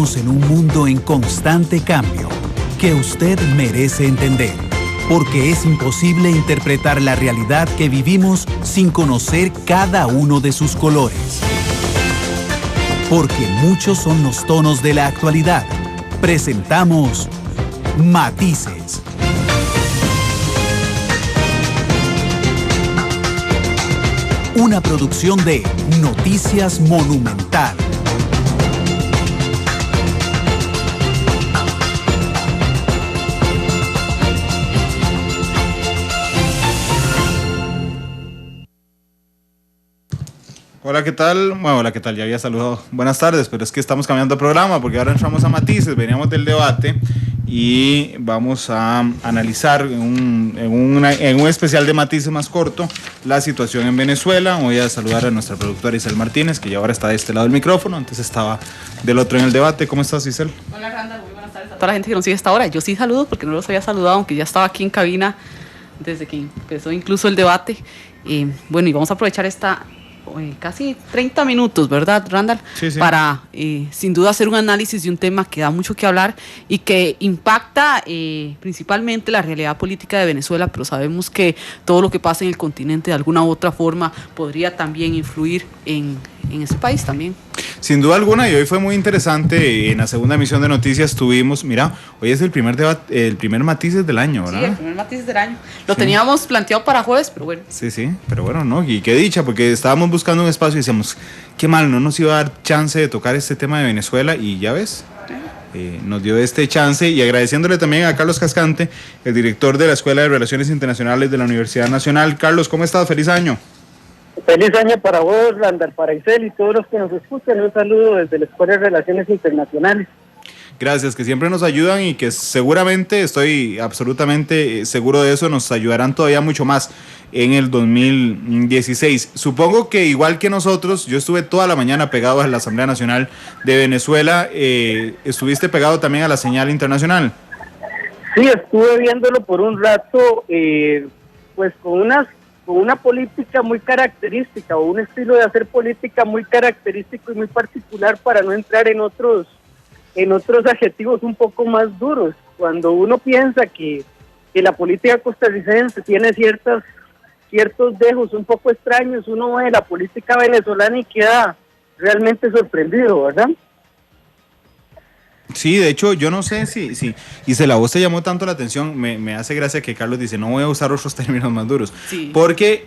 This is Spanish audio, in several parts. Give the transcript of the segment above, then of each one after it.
Vivimos en un mundo en constante cambio que usted merece entender, porque es imposible interpretar la realidad que vivimos sin conocer cada uno de sus colores. Porque muchos son los tonos de la actualidad. Presentamos Matices. Una producción de Noticias Monumental. Hola, ¿qué tal? Bueno, hola, ¿qué tal? Ya había saludado. Buenas tardes, pero es que estamos cambiando de programa porque ahora entramos a Matices, veníamos del debate y vamos a analizar en un especial de Matices más corto la situación en Venezuela. Voy a saludar a nuestra productora Isel Martínez, que ya ahora está de este lado del micrófono, antes estaba del otro en el debate. ¿Cómo estás, Isel? Hola, Randall, muy buenas tardes a toda la gente que nos sigue hasta ahora. Yo sí saludo porque no los había saludado, aunque ya estaba aquí en cabina desde que empezó incluso el debate. Bueno, y vamos a aprovechar casi 30 minutos, ¿verdad, Randall? Sí, sí. Para, sin duda, hacer un análisis de un tema que da mucho que hablar y que impacta principalmente la realidad política de Venezuela, pero sabemos que todo lo que pasa en el continente de alguna u otra forma podría también influir en ese país también. Sin duda alguna, y hoy fue muy interesante. En la segunda emisión de Noticias tuvimos, mira, hoy es el primer debate, el primer Matices del año, ¿verdad? Sí, el primer Matices del año. Lo teníamos planteado para jueves, pero bueno. Sí, pero bueno, no, y qué dicha, porque estábamos buscando un espacio y decíamos, qué mal, no nos iba a dar chance de tocar este tema de Venezuela, y ya ves, nos dio este chance, y agradeciéndole también a Carlos Cascante, el director de la Escuela de Relaciones Internacionales de la Universidad Nacional. Carlos, ¿cómo estás? Feliz año. Feliz año para vos, Randall, para Isel y todos los que nos escuchan. Un saludo desde la Escuela de Relaciones Internacionales. Gracias, que siempre nos ayudan y que seguramente, estoy absolutamente seguro de eso, nos ayudarán todavía mucho más en el 2016. Supongo que igual que nosotros, yo estuve toda la mañana pegado a la Asamblea Nacional de Venezuela. ¿Estuviste pegado también a la señal internacional? Sí, estuve viéndolo por un rato, pues con una política muy característica, o un estilo de hacer política muy característico y muy particular, para no entrar en otros adjetivos un poco más duros. Cuando uno piensa que la política costarricense tiene ciertos dejos un poco extraños, uno ve la política venezolana y queda realmente sorprendido, ¿verdad? Sí, de hecho, yo no sé si y la voz te llamó tanto la atención. Me hace gracia que Carlos dice, no voy a usar otros términos más duros. Sí. Porque,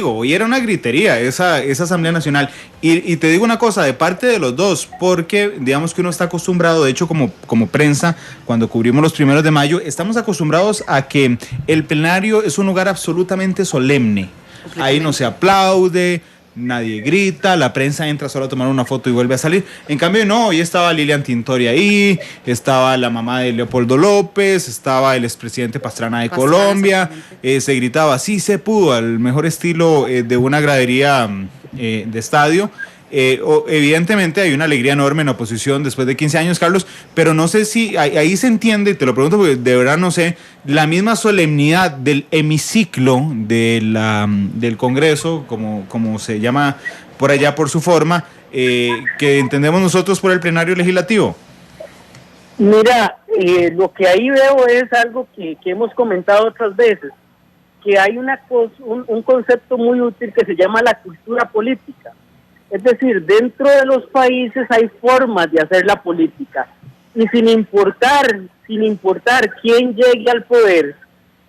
hoy era una gritería esa Asamblea Nacional. Y te digo una cosa, de parte de los dos, porque digamos que uno está acostumbrado, de hecho, como prensa, cuando cubrimos los 1 de mayo, estamos acostumbrados a que el plenario es un lugar absolutamente solemne. Ahí no se aplaude, nadie grita, la prensa entra solo a tomar una foto y vuelve a salir. En cambio, no, hoy estaba Lilian Tintori ahí, estaba la mamá de Leopoldo López, estaba el expresidente Pastrana de Colombia, se gritaba, sí se pudo, al mejor estilo de una gradería de estadio. Evidentemente hay una alegría enorme en la oposición después de 15 años, Carlos, pero no sé si ahí se entiende, te lo pregunto porque de verdad no sé, la misma solemnidad del hemiciclo del Congreso, como se llama por allá por su forma, que entendemos nosotros por el plenario legislativo. Mira, lo que ahí veo es algo que hemos comentado otras veces, que hay un concepto muy útil que se llama la cultura política. Es decir, dentro de los países hay formas de hacer la política, y sin importar quién llegue al poder,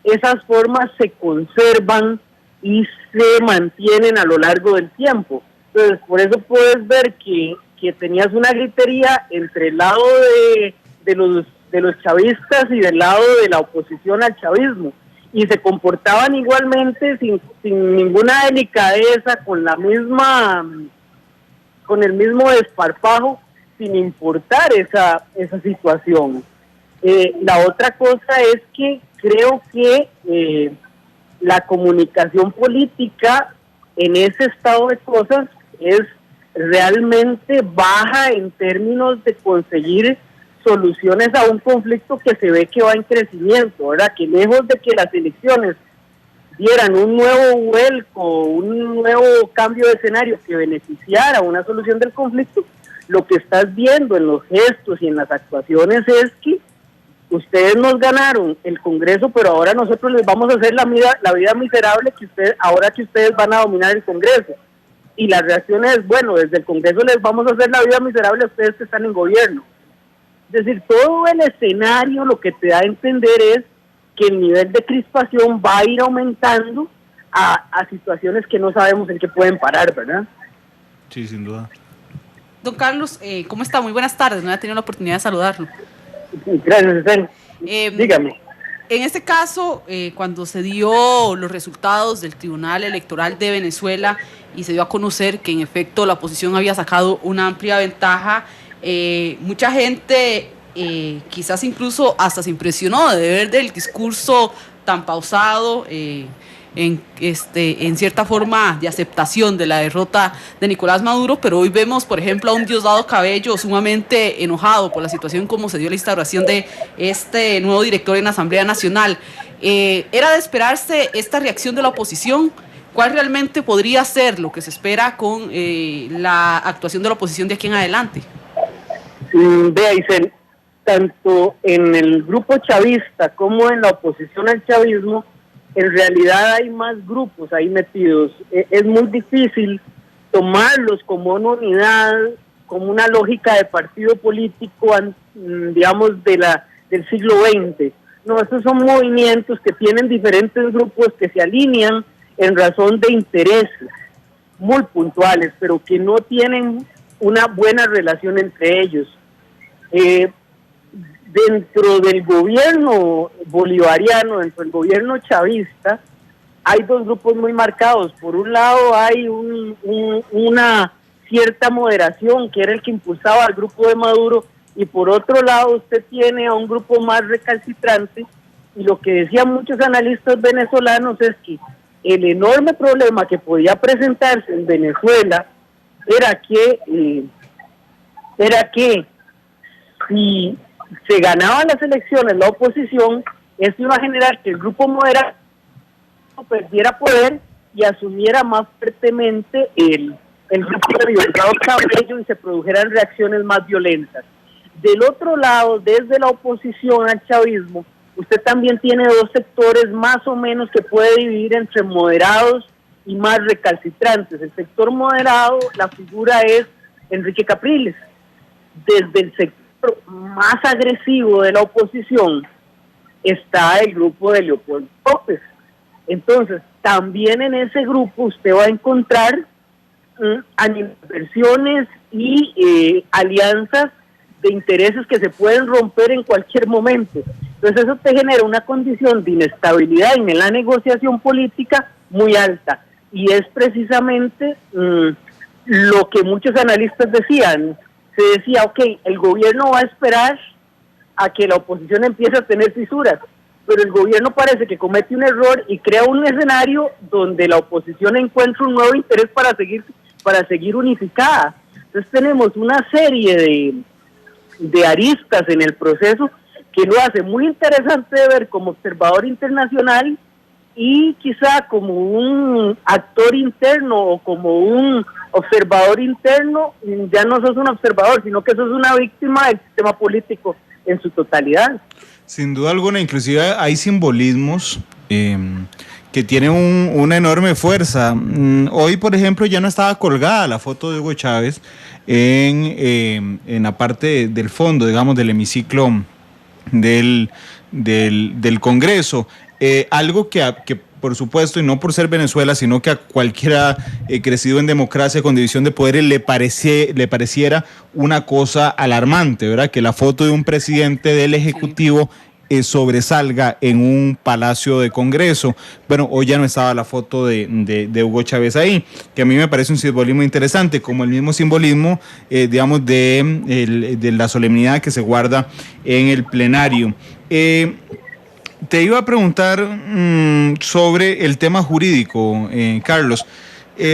esas formas se conservan y se mantienen a lo largo del tiempo. Entonces, por eso puedes ver que tenías una gritería entre el lado de los chavistas y del lado de la oposición al chavismo, y se comportaban igualmente sin ninguna delicadeza, con el mismo desparpajo, sin importar esa situación. La otra cosa es que creo que la comunicación política en ese estado de cosas es realmente baja en términos de conseguir soluciones a un conflicto que se ve que va en crecimiento, ¿verdad? Que lejos de que las elecciones dieran un nuevo vuelco, un nuevo cambio de escenario que beneficiara una solución del conflicto, lo que estás viendo en los gestos y en las actuaciones es que ustedes nos ganaron el Congreso, pero ahora nosotros les vamos a hacer la vida miserable ahora que ustedes van a dominar el Congreso. Y la reacción es, bueno, desde el Congreso les vamos a hacer la vida miserable a ustedes que están en gobierno. Es decir, todo el escenario lo que te da a entender es que el nivel de crispación va a ir aumentando a situaciones que no sabemos en qué pueden parar, ¿verdad? Sí, sin duda. Don Carlos, ¿cómo está? Muy buenas tardes, no había tenido la oportunidad de saludarlo. Gracias, Esther. Dígame. En este caso, cuando se dio los resultados del Tribunal Electoral de Venezuela y se dio a conocer que en efecto la oposición había sacado una amplia ventaja, mucha gente quizás incluso hasta se impresionó de ver del discurso tan pausado, en cierta forma de aceptación de la derrota de Nicolás Maduro, pero hoy vemos, por ejemplo, a un Diosdado Cabello sumamente enojado por la situación como se dio la instauración de este nuevo director en la Asamblea Nacional. ¿Era de esperarse esta reacción de la oposición? ¿Cuál realmente podría ser lo que se espera con la actuación de la oposición de aquí en adelante? Vea, Isel, tanto en el grupo chavista como en la oposición al chavismo, en realidad hay más grupos ahí metidos. Es muy difícil tomarlos como una unidad, como una lógica de partido político, digamos, del siglo XX. No, estos son movimientos que tienen diferentes grupos que se alinean en razón de intereses muy puntuales, pero que no tienen una buena relación entre ellos. Dentro del gobierno bolivariano, dentro del gobierno chavista, hay dos grupos muy marcados. Por un lado hay una cierta moderación, que era el que impulsaba al grupo de Maduro, y por otro lado usted tiene a un grupo más recalcitrante, y lo que decían muchos analistas venezolanos es que el enorme problema que podía presentarse en Venezuela era que si se ganaban las elecciones la oposición, esto iba a generar que el grupo moderado perdiera poder y asumiera más fuertemente el grupo de Diosdado Cabello y se produjeran reacciones más violentas. Del otro lado, desde la oposición al chavismo, usted también tiene dos sectores más o menos que puede dividir entre moderados y más recalcitrantes. El sector moderado, la figura es Enrique Capriles. Desde el sector más agresivo de la oposición está el grupo de Leopoldo López. Entonces, también en ese grupo usted va a encontrar animadversiones y alianzas de intereses que se pueden romper en cualquier momento. Entonces eso te genera una condición de inestabilidad en la negociación política muy alta. Y es precisamente lo que muchos analistas decían. Se decía, ok, el gobierno va a esperar a que la oposición empiece a tener fisuras, pero el gobierno parece que comete un error y crea un escenario donde la oposición encuentra un nuevo interés para seguir unificada. Entonces tenemos una serie de aristas en el proceso que lo hace muy interesante de ver como observador internacional y quizá como un actor interno o como un observador interno. Ya no sos un observador, sino que sos una víctima del sistema político en su totalidad. Sin duda alguna, inclusive hay simbolismos que tienen una enorme fuerza. Hoy, por ejemplo, ya no estaba colgada la foto de Hugo Chávez en la parte del fondo, digamos, del hemiciclo del Congreso. Algo que por supuesto, y no por ser Venezuela, sino que a cualquiera crecido en democracia con división de poderes le pareciera una cosa alarmante, ¿verdad? Que la foto de un presidente del Ejecutivo sobresalga en un palacio de Congreso. Bueno, hoy ya no estaba la foto de Hugo Chávez ahí, que a mí me parece un simbolismo interesante, como el mismo simbolismo, digamos, de la solemnidad que se guarda en el plenario. Te iba a preguntar sobre el tema jurídico, Carlos.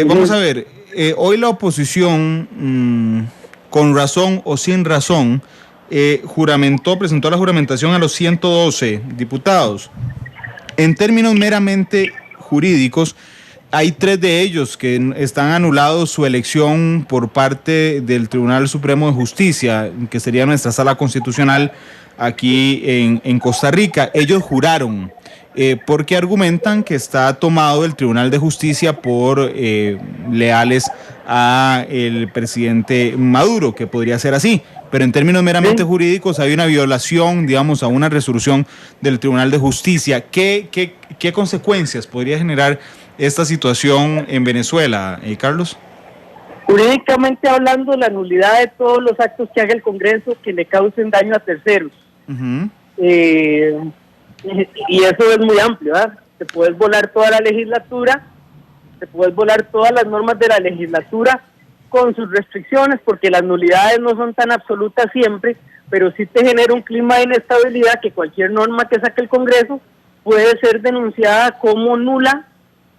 Vamos a ver, hoy la oposición, con razón o sin razón, presentó la juramentación a los 112 diputados. En términos meramente jurídicos, hay 3 de ellos que están anulados su elección por parte del Tribunal Supremo de Justicia, que sería nuestra sala constitucional aquí en Costa Rica. Ellos juraron, porque argumentan que está tomado el Tribunal de Justicia por leales a el presidente Maduro, que podría ser así. Pero en términos meramente jurídicos hay una violación, digamos, a una resolución del Tribunal de Justicia. ¿Qué consecuencias podría generar esta situación en Venezuela, Carlos? Jurídicamente hablando, la nulidad de todos los actos que haga el Congreso que le causen daño a terceros. Y eso es muy amplio, ¿verdad? Te puedes volar toda la legislatura, te puedes volar todas las normas de la legislatura con sus restricciones, porque las nulidades no son tan absolutas siempre, pero sí te genera un clima de inestabilidad que cualquier norma que saque el Congreso puede ser denunciada como nula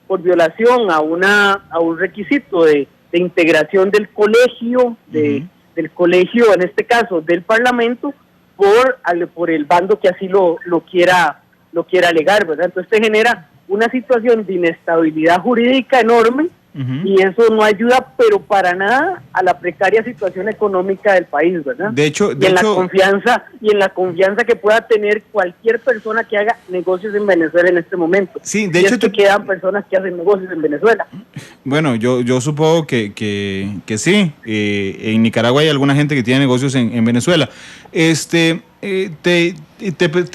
por violación a un requisito de integración del colegio, del colegio, en este caso del Parlamento, por el bando que así lo quiera alegar, ¿verdad? Entonces te genera una situación de inestabilidad jurídica enorme, y eso no ayuda, pero para nada, a la precaria situación económica del país, ¿verdad? En la confianza que pueda tener cualquier persona que haga negocios en Venezuela en este momento. Sí, de hecho quedan personas que hacen negocios en Venezuela. Bueno, yo supongo que sí. En Nicaragua hay alguna gente que tiene negocios en Venezuela. Te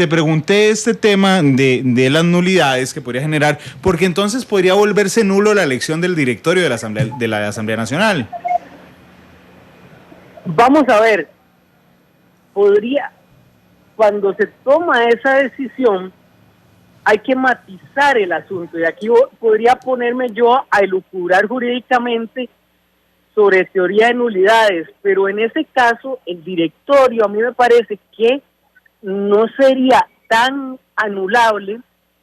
pregunté este tema de las nulidades que podría generar, porque entonces podría volverse nulo la elección del directorio de la Asamblea Nacional. Vamos a ver, cuando se toma esa decisión, hay que matizar el asunto, y aquí podría ponerme yo a elucubrar jurídicamente sobre teoría de nulidades, pero en ese caso el directorio a mí me parece que no sería tan anulable,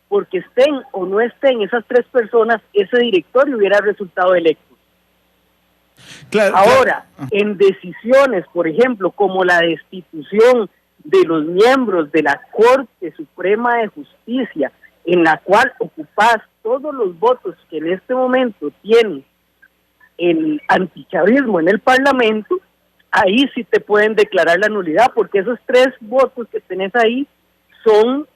porque estén o no estén esas 3 personas, ese directorio hubiera resultado electo. Ahora, en decisiones, por ejemplo, como la destitución de los miembros de la Corte Suprema de Justicia, en la cual ocupás todos los votos que en este momento tiene el antichavismo en el Parlamento, ahí sí te pueden declarar la nulidad, porque esos 3 votos que tenés ahí son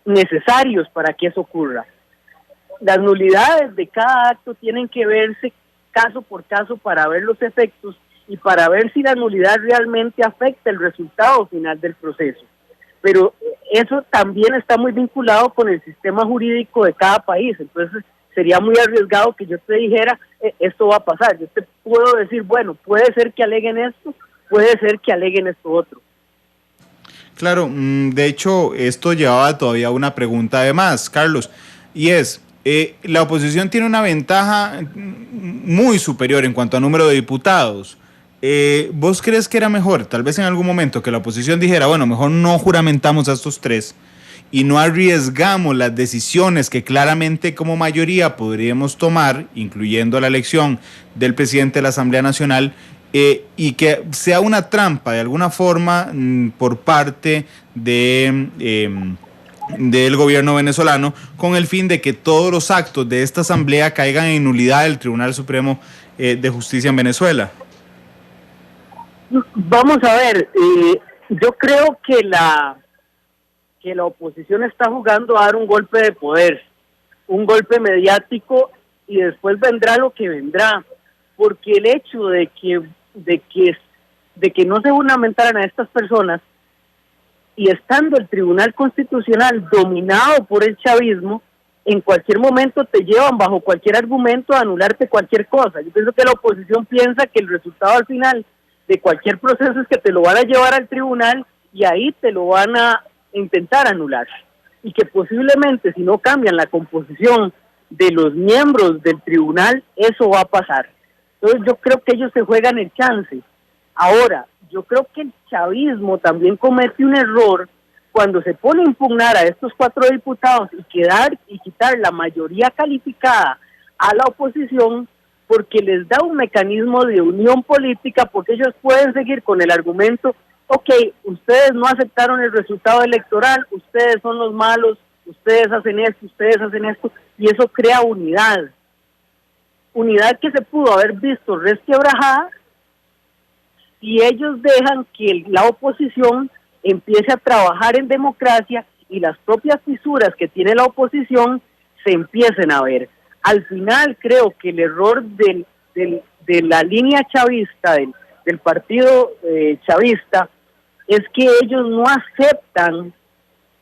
necesarios para que eso ocurra. Las nulidades de cada acto tienen que verse caso por caso para ver los efectos y para ver si la nulidad realmente afecta el resultado final del proceso. Pero eso también está muy vinculado con el sistema jurídico de cada país, entonces sería muy arriesgado que yo te dijera, esto va a pasar. Yo te puedo decir, bueno, puede ser que aleguen esto, puede ser que aleguen esto otro. Claro, de hecho, esto llevaba todavía una pregunta además, Carlos, y es, la oposición tiene una ventaja muy superior en cuanto a número de diputados. ¿Vos crees que era mejor, tal vez en algún momento, que la oposición dijera, bueno, mejor no juramentamos a estos 3 y no arriesgamos las decisiones que claramente como mayoría podríamos tomar, incluyendo la elección del presidente de la Asamblea Nacional, y que sea una trampa de alguna forma por parte del gobierno venezolano, con el fin de que todos los actos de esta asamblea caigan en nulidad del Tribunal Supremo de Justicia en Venezuela? Vamos a ver, yo creo que la oposición está jugando a dar un golpe de poder, un golpe mediático, y después vendrá lo que vendrá, porque el hecho de que no se juramentaran a estas personas, y estando el Tribunal Constitucional dominado por el chavismo, en cualquier momento te llevan bajo cualquier argumento a anularte cualquier cosa. Yo pienso que la oposición piensa que el resultado al final de cualquier proceso es que te lo van a llevar al tribunal y ahí te lo van a intentar anular, y que posiblemente si no cambian la composición de los miembros del tribunal, eso va a pasar. Entonces yo creo que ellos se juegan el chance. Ahora, yo creo que el chavismo también comete un error cuando se pone a impugnar a estos 4 diputados y quitar la mayoría calificada a la oposición, porque les da un mecanismo de unión política, porque ellos pueden seguir con el argumento, ok, ustedes no aceptaron el resultado electoral, ustedes son los malos, ustedes hacen esto, y eso crea unidad que se pudo haber visto resquebrajada si ellos dejan que la oposición empiece a trabajar en democracia y las propias fisuras que tiene la oposición se empiecen a ver. Al final creo que el error de la línea chavista, del partido chavista, es que ellos no aceptan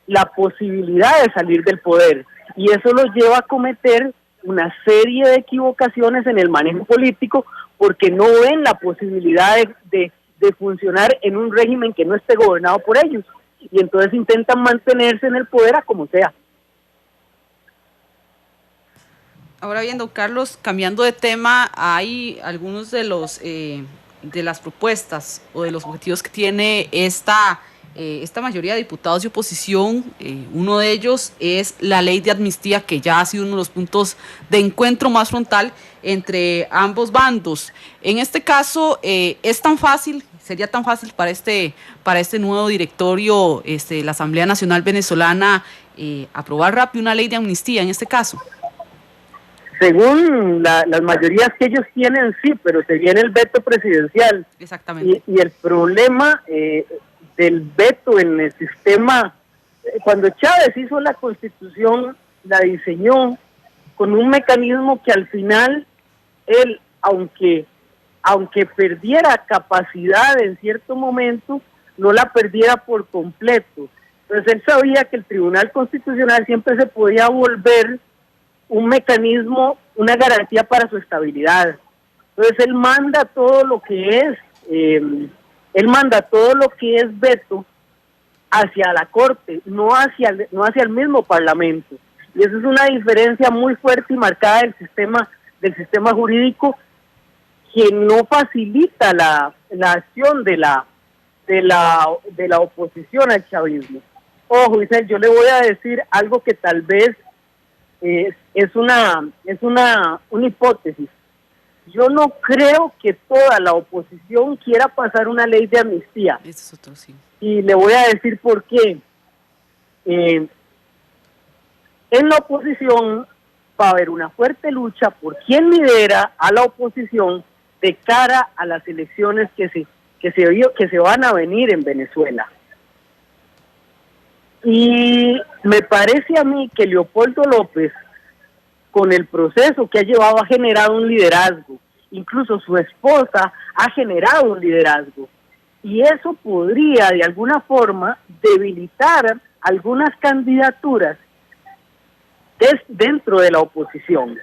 la posibilidad de salir del poder, y eso los lleva a cometer una serie de equivocaciones en el manejo político, porque no ven la posibilidad de funcionar en un régimen que no esté gobernado por ellos, y entonces intentan mantenerse en el poder a como sea. Ahora bien, don Carlos, cambiando de tema, hay algunos de las propuestas o de los objetivos que tiene esta mayoría de diputados de oposición. Uno de ellos es la ley de amnistía, que ya ha sido uno de los puntos de encuentro más frontal entre ambos bandos. En este caso, sería tan fácil para este nuevo directorio de la Asamblea Nacional Venezolana aprobar rápido una ley de amnistía en este caso. Según las mayorías que ellos tienen, sí, pero se viene el veto presidencial. Exactamente. Y el problema del veto en el sistema, cuando Chávez hizo la Constitución, la diseñó con un mecanismo que al final él, aunque perdiera capacidad en cierto momento, no la perdiera por completo. Entonces él sabía que el Tribunal Constitucional siempre se podía volver un mecanismo, una garantía para su estabilidad. Entonces él manda todo lo que es veto hacia la Corte, no hacia el mismo Parlamento. Y esa es una diferencia muy fuerte y marcada del sistema jurídico, que no facilita la acción de la oposición al chavismo. Ojo, Isabel, yo le voy a decir algo que tal vez es una hipótesis. Yo no creo que toda la oposición quiera pasar una ley de amnistía. Eso es otro, sí. Y le voy a decir por qué. En la oposición va a haber una fuerte lucha por quién lidera a la oposición de cara a las elecciones que se van a venir en Venezuela. Y me parece a mí que Leopoldo López, con el proceso que ha llevado, ha generado un liderazgo. Incluso su esposa ha generado un liderazgo. Y eso podría, de alguna forma, debilitar algunas candidaturas dentro de la oposición,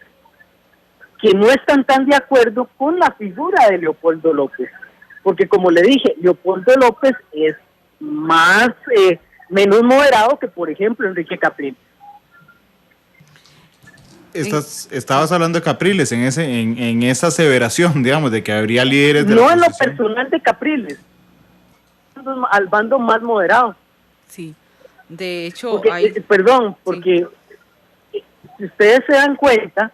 que no están tan de acuerdo con la figura de Leopoldo López. Porque, como le dije, Leopoldo López es menos moderado que, por ejemplo, Enrique Capriles. Estabas hablando de Capriles en esa aseveración, digamos, de que habría líderes de no la en lo oposición. personal de Capriles, al bando más moderado. Sí, de hecho porque, porque si ustedes se dan cuenta,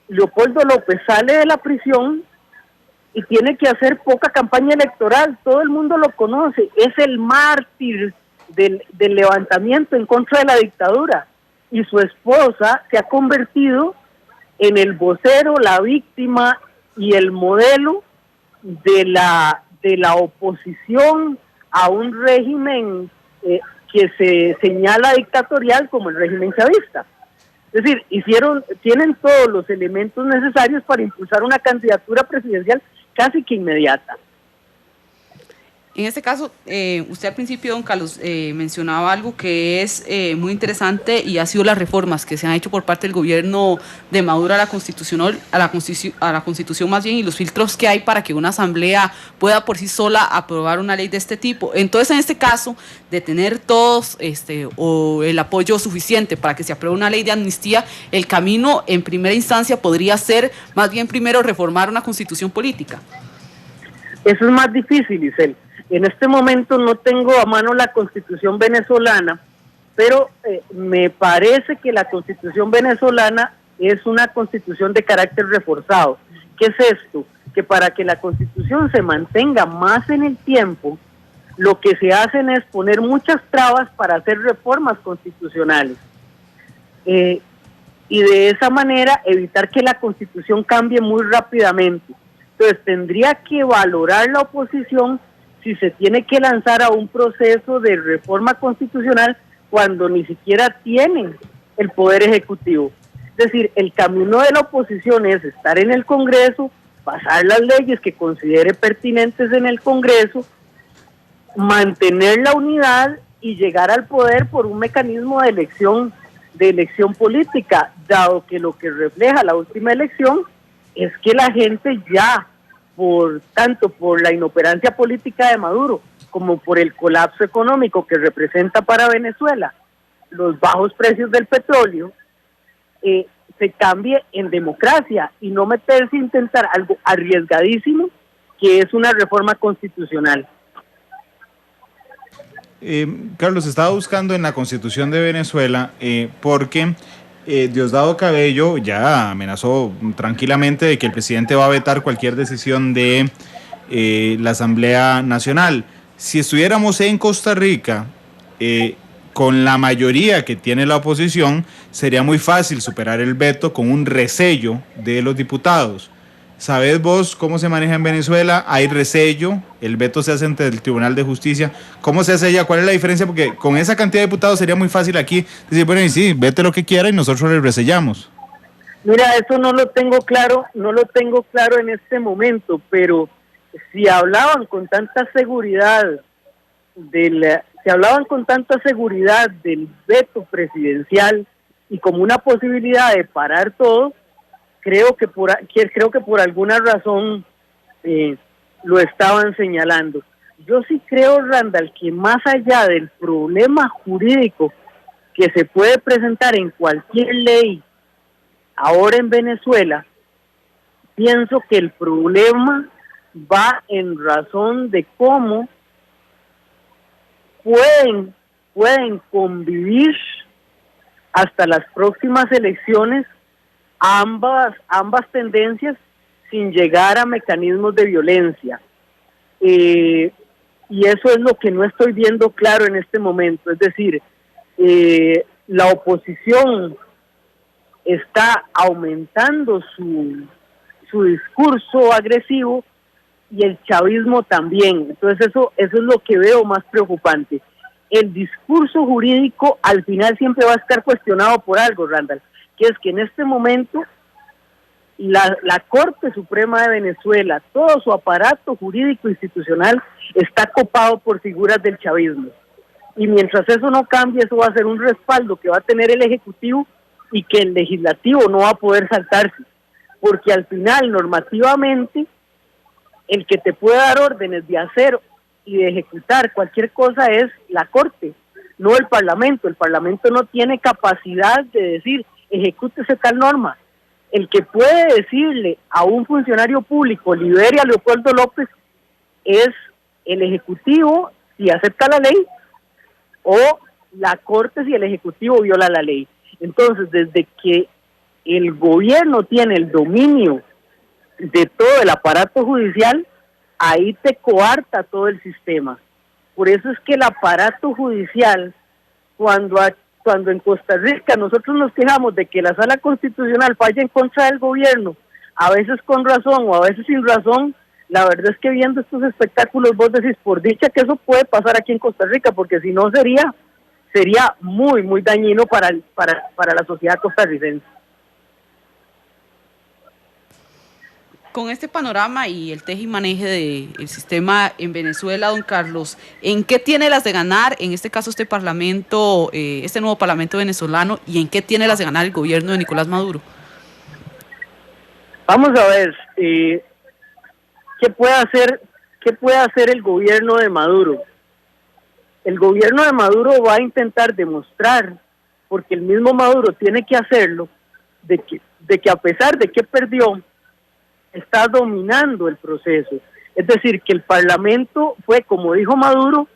Leopoldo López sale de la prisión y tiene que hacer poca campaña electoral. Todo el mundo lo conoce, es el mártir del levantamiento en contra de la dictadura, y su esposa se ha convertido en el vocero, la víctima y el modelo de la oposición a un régimen que se señala dictatorial como el régimen chavista. Es decir, tienen todos los elementos necesarios para impulsar una candidatura presidencial casi que inmediata. En este caso, usted al principio, don Carlos, mencionaba algo que es muy interesante, y ha sido las reformas que se han hecho por parte del gobierno de Maduro a la Constitución más bien, y los filtros que hay para que una asamblea pueda por sí sola aprobar una ley de este tipo. Entonces, en este caso, de tener todos o el apoyo suficiente para que se apruebe una ley de amnistía, el camino en primera instancia podría ser más bien primero reformar una constitución política. Eso es más difícil, Isel. En este momento no tengo a mano la Constitución venezolana, pero me parece que la Constitución venezolana es una constitución de carácter reforzado. ¿Qué es esto? Que para que la Constitución se mantenga más en el tiempo, lo que se hacen es poner muchas trabas para hacer reformas constitucionales. Y de esa manera evitar que la Constitución cambie muy rápidamente. Entonces tendría que valorar la oposición si se tiene que lanzar a un proceso de reforma constitucional cuando ni siquiera tienen el poder ejecutivo. Es decir, el camino de la oposición es estar en el Congreso, pasar las leyes que considere pertinentes en el Congreso, mantener la unidad y llegar al poder por un mecanismo de elección política, dado que lo que refleja la última elección es que la gente ya, tanto por la inoperancia política de Maduro como por el colapso económico que representa para Venezuela los bajos precios del petróleo, se cambie en democracia y no meterse a intentar algo arriesgadísimo que es una reforma constitucional. Carlos, estaba buscando en la Constitución de Venezuela porque Diosdado Cabello ya amenazó tranquilamente de que el presidente va a vetar cualquier decisión de la Asamblea Nacional. Si estuviéramos en Costa Rica, con la mayoría que tiene la oposición, sería muy fácil superar el veto con un resello de los diputados. ¿Sabés vos cómo se maneja en Venezuela? ¿Hay resello? ¿El veto se hace ante el Tribunal de Justicia? ¿Cómo se hace allá? ¿Cuál es la diferencia? Porque con esa cantidad de diputados sería muy fácil aquí decir, bueno, y sí, vete lo que quiera y nosotros le resellamos. Mira, eso no lo tengo claro en este momento, pero si hablaban con tanta seguridad del veto presidencial y como una posibilidad de parar todo, creo que por alguna razón lo estaban señalando. Yo sí creo, Randall, que más allá del problema jurídico que se puede presentar en cualquier ley ahora en Venezuela, pienso que el problema va en razón de cómo pueden convivir hasta las próximas elecciones ambas tendencias sin llegar a mecanismos de violencia. Y eso es lo que no estoy viendo claro en este momento. Es decir, la oposición está aumentando su discurso agresivo y el chavismo también. Entonces eso es lo que veo más preocupante. El discurso jurídico al final siempre va a estar cuestionado por algo, Randall, que es que en este momento la Corte Suprema de Venezuela, todo su aparato jurídico institucional está copado por figuras del chavismo. Y mientras eso no cambie, eso va a ser un respaldo que va a tener el Ejecutivo y que el Legislativo no va a poder saltarse. Porque al final, normativamente, el que te puede dar órdenes de hacer y de ejecutar cualquier cosa es la Corte, no el Parlamento. El Parlamento no tiene capacidad de decir, ejecútese tal norma. El que puede decirle a un funcionario público, libere a Leopoldo López, es el Ejecutivo si acepta la ley o la Corte si el Ejecutivo viola la ley. Entonces, desde que el gobierno tiene el dominio de todo el aparato judicial, ahí te coarta todo el sistema. Por eso es que el aparato judicial, cuando en Costa Rica nosotros nos quejamos de que la Sala Constitucional falla en contra del gobierno, a veces con razón o a veces sin razón, la verdad es que viendo estos espectáculos vos decís, por dicha que eso puede pasar aquí en Costa Rica, porque si no sería muy, muy dañino para la sociedad costarricense. Con este panorama y el teje y maneje del sistema en Venezuela, don Carlos, ¿en qué tiene las de ganar, en este caso este parlamento, este nuevo parlamento venezolano, y en qué tiene las de ganar el gobierno de Nicolás Maduro? Vamos a ver, ¿qué puede hacer el gobierno de Maduro? El gobierno de Maduro va a intentar demostrar, porque el mismo Maduro tiene que hacerlo, de que a pesar de que perdió, está dominando el proceso. Es decir, que el Parlamento fue, como dijo Maduro,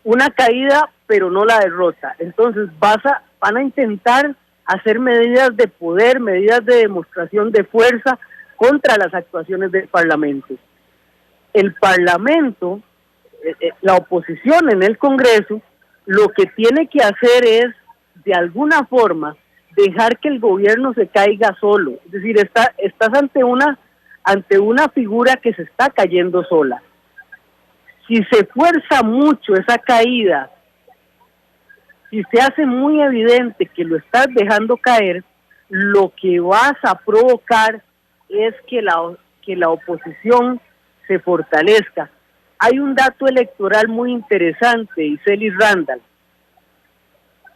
una caída, pero no la derrota. Entonces van a intentar hacer medidas de poder, medidas de demostración de fuerza contra las actuaciones del Parlamento. El Parlamento, la oposición en el Congreso lo que tiene que hacer es, de alguna forma, dejar que el gobierno se caiga solo. Es decir, estás ante una figura que se está cayendo sola. Si se fuerza mucho esa caída, si se hace muy evidente que lo estás dejando caer, lo que vas a provocar es que la oposición se fortalezca. Hay un dato electoral muy interesante, Iselis Randall.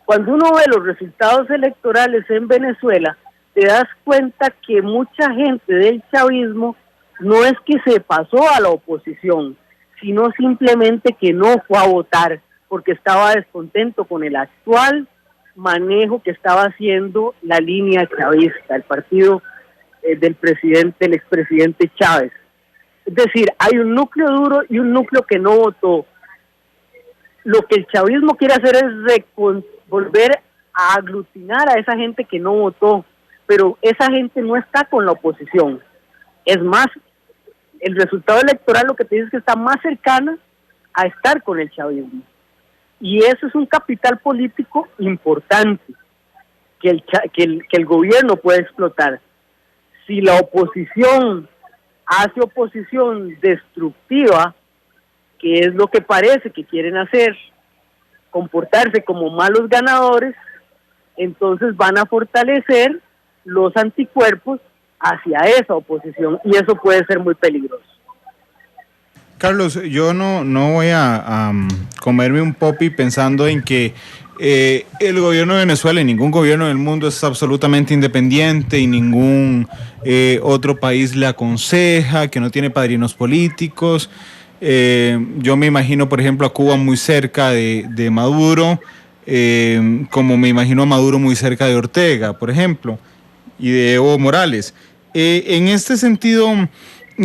Cuando uno ve los resultados electorales en Venezuela, te das cuenta que mucha gente del chavismo no es que se pasó a la oposición, sino simplemente que no fue a votar, porque estaba descontento con el actual manejo que estaba haciendo la línea chavista, el partido del expresidente Chávez. Es decir, hay un núcleo duro y un núcleo que no votó. Lo que el chavismo quiere hacer es volver a aglutinar a esa gente que no votó, pero esa gente no está con la oposición. Es más, el resultado electoral lo que te dice es que está más cercana a estar con el chavismo. Y eso es un capital político importante que el gobierno puede explotar. Si la oposición hace oposición destructiva, que es lo que parece que quieren hacer, comportarse como malos ganadores, entonces van a fortalecer los anticuerpos hacia esa oposición y eso puede ser muy peligroso. Carlos, yo no voy a comerme un popi pensando en que el gobierno de Venezuela y ningún gobierno del mundo es absolutamente independiente y ningún otro país le aconseja, que no tiene padrinos políticos. Yo me imagino, por ejemplo, a Cuba muy cerca de Maduro, como me imagino a Maduro muy cerca de Ortega, por ejemplo, y de Evo Morales. En este sentido,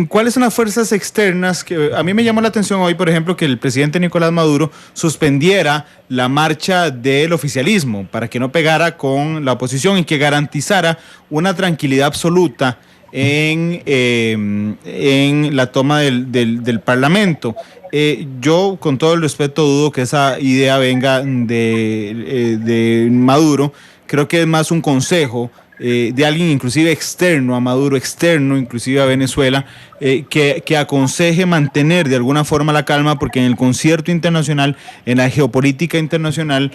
¿cuáles son las fuerzas externas? Que a mí me llamó la atención hoy, por ejemplo, que el presidente Nicolás Maduro suspendiera la marcha del oficialismo para que no pegara con la oposición y que garantizara una tranquilidad absoluta en la toma del Parlamento. Yo, con todo el respeto, dudo que esa idea venga de Maduro. Creo que es más un consejo de alguien inclusive externo a Maduro, externo inclusive a Venezuela, que aconseje mantener de alguna forma la calma, porque en el concierto internacional, en la geopolítica internacional,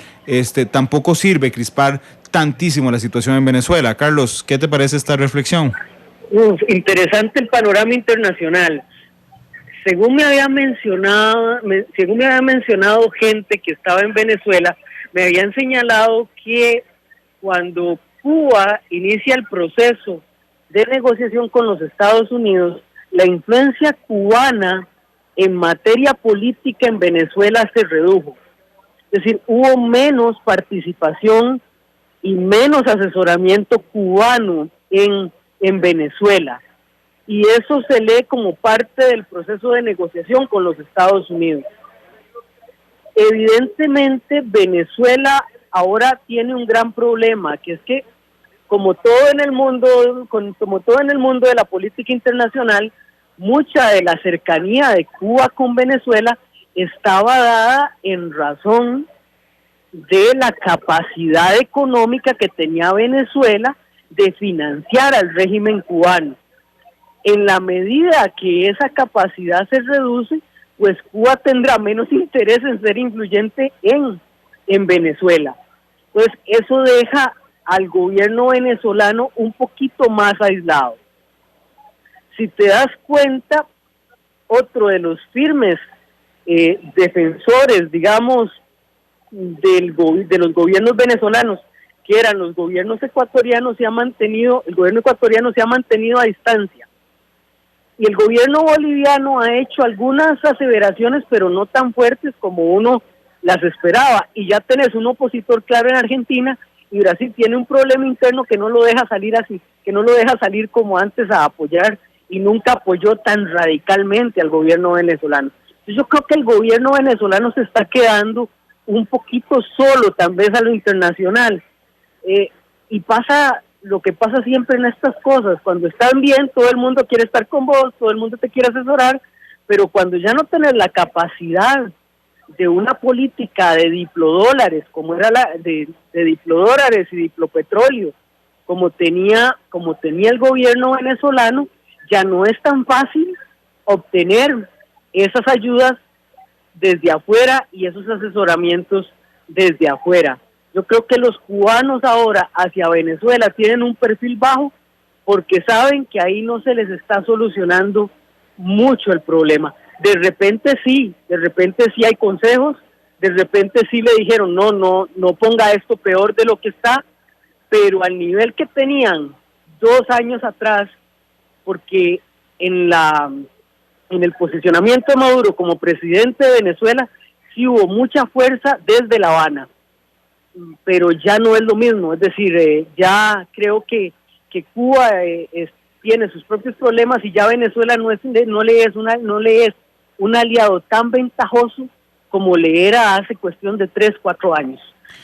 tampoco sirve crispar tantísimo la situación en Venezuela. Carlos, ¿qué te parece esta reflexión? Interesante el panorama internacional. Según me había mencionado gente que estaba en Venezuela, me habían señalado que cuando Cuba inicia el proceso de negociación con los Estados Unidos, la influencia cubana en materia política en Venezuela se redujo. Es decir, hubo menos participación y menos asesoramiento cubano en Venezuela. Y eso se lee como parte del proceso de negociación con los Estados Unidos. Evidentemente, Venezuela ahora tiene un gran problema, que es que como todo en el mundo de la política internacional, mucha de la cercanía de Cuba con Venezuela estaba dada en razón de la capacidad económica que tenía Venezuela de financiar al régimen cubano. En la medida que esa capacidad se reduce, pues Cuba tendrá menos interés en ser influyente en Venezuela. Pues eso deja al gobierno venezolano un poquito más aislado. Si te das cuenta, otro de los firmes defensores, digamos, de los gobiernos venezolanos, que eran los gobiernos ecuatorianos, el gobierno ecuatoriano se ha mantenido a distancia. Y el gobierno boliviano ha hecho algunas aseveraciones, pero no tan fuertes como uno las esperaba. Y ya tenés un opositor claro en Argentina, y Brasil tiene un problema interno que no lo deja salir así, que no lo deja salir como antes a apoyar, y nunca apoyó tan radicalmente al gobierno venezolano. Entonces yo creo que el gobierno venezolano se está quedando un poquito solo, tal vez a lo internacional. Y pasa lo que pasa siempre en estas cosas: cuando están bien, todo el mundo quiere estar con vos, todo el mundo te quiere asesorar, pero cuando ya no tenés la capacidad de una política de diplodólares, como era la de diplodólares y diplopetróleo, como tenía el gobierno venezolano, ya no es tan fácil obtener esas ayudas desde afuera y esos asesoramientos desde afuera. Yo creo que los cubanos ahora hacia Venezuela tienen un perfil bajo porque saben que ahí no se les está solucionando mucho el problema. De repente sí hay consejos, de repente sí le dijeron no ponga esto peor de lo que está, pero al nivel que tenían 2 años atrás, porque en el posicionamiento de Maduro como presidente de Venezuela sí hubo mucha fuerza desde La Habana, pero ya no es lo mismo, es decir, ya creo que Cuba tiene sus propios problemas y ya Venezuela no le es un aliado tan ventajoso como le era hace cuestión de 3-4 años.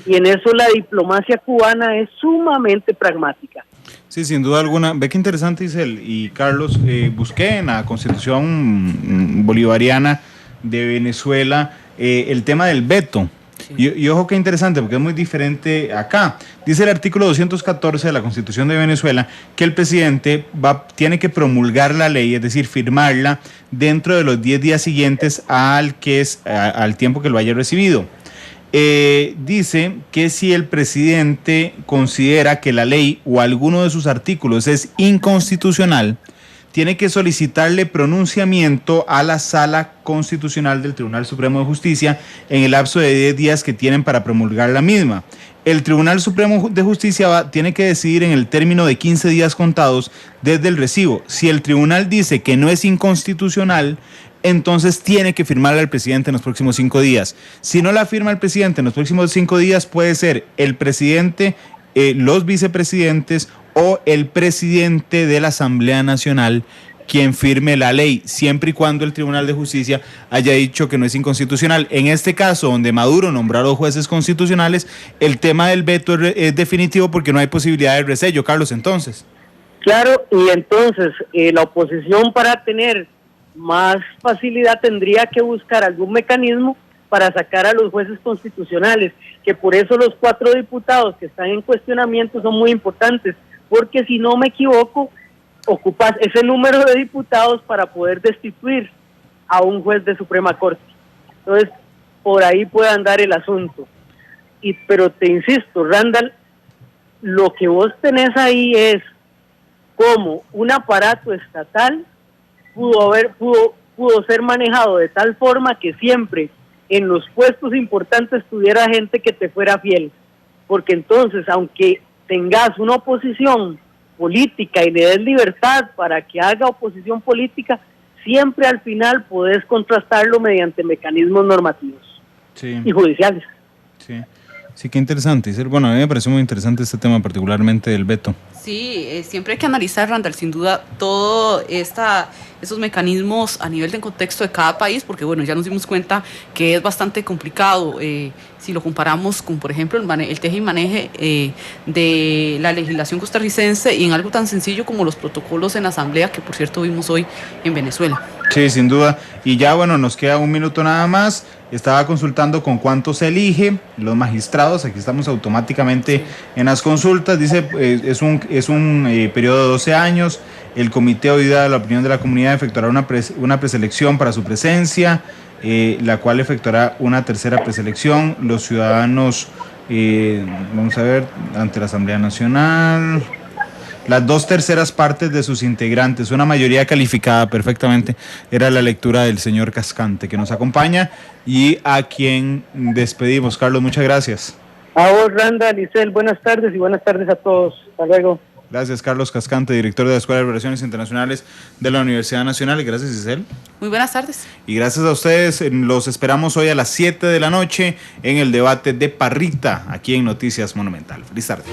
Y en eso la diplomacia cubana es sumamente pragmática. Sí, sin duda alguna. Ve qué interesante, Isel y Carlos. Busqué en la Constitución bolivariana de Venezuela el tema del veto. Sí. Y ojo qué interesante, porque es muy diferente acá. Dice el artículo 214 de la Constitución de Venezuela que el presidente tiene que promulgar la ley, es decir, firmarla dentro de los 10 días siguientes al tiempo que lo haya recibido. Dice que si el presidente considera que la ley o alguno de sus artículos es inconstitucional, tiene que solicitarle pronunciamiento a la Sala Constitucional del Tribunal Supremo de Justicia en el lapso de 10 días que tienen para promulgar la misma. El Tribunal Supremo de Justicia tiene que decidir en el término de 15 días contados desde el recibo. Si el tribunal dice que no es inconstitucional, entonces tiene que firmarla el presidente en los próximos 5 días. Si no la firma el presidente en los próximos 5 días, puede ser el presidente, los vicepresidentes o el presidente de la Asamblea Nacional quien firme la ley, siempre y cuando el Tribunal de Justicia haya dicho que no es inconstitucional. En este caso, donde Maduro nombró a los jueces constitucionales, el tema del veto es definitivo porque no hay posibilidad de resello. Carlos, entonces. Claro, y entonces la oposición, para tener más facilidad, tendría que buscar algún mecanismo para sacar a los jueces constitucionales, que por eso los 4 diputados que están en cuestionamiento son muy importantes, porque si no me equivoco, ocupas ese número de diputados para poder destituir a un juez de Suprema Corte. Entonces, por ahí puede andar el asunto. Pero te insisto, Randall, lo que vos tenés ahí es cómo un aparato estatal pudo ser manejado de tal forma que siempre en los puestos importantes tuviera gente que te fuera fiel, porque entonces, aunque tengas una oposición política y le des libertad para que haga oposición política, siempre al final podés contrastarlo mediante mecanismos normativos y judiciales. Sí, qué interesante. Bueno, a mí me pareció muy interesante este tema, particularmente del veto. Sí, siempre hay que analizar, Randall, sin duda, todos esos mecanismos a nivel del contexto de cada país, porque bueno, ya nos dimos cuenta que es bastante complicado si lo comparamos con, por ejemplo, el teje y maneje de la legislación costarricense y en algo tan sencillo como los protocolos en la Asamblea, que por cierto vimos hoy en Venezuela. Sí, sin duda. Y ya, bueno, nos queda un minuto nada más. Estaba consultando con cuánto se elige los magistrados. Aquí estamos automáticamente en las consultas. Dice, es un periodo de 12 años. El comité, oída la opinión de la comunidad, efectuará una preselección para su presencia, la cual efectuará una tercera preselección. Los ciudadanos, vamos a ver, ante la Asamblea Nacional, las 2/3 partes de sus integrantes, una mayoría calificada perfectamente, era la lectura del señor Cascante, que nos acompaña y a quien despedimos. Carlos, muchas gracias. A vos, Randall, Isel, buenas tardes y buenas tardes a todos. Hasta luego. Gracias, Carlos Cascante, director de la Escuela de Relaciones Internacionales de la Universidad Nacional. Y gracias, Isel. Muy buenas tardes. Y gracias a ustedes. Los esperamos hoy a las 7 de la noche en el debate de Parrita, aquí en Noticias Monumental. Feliz tarde.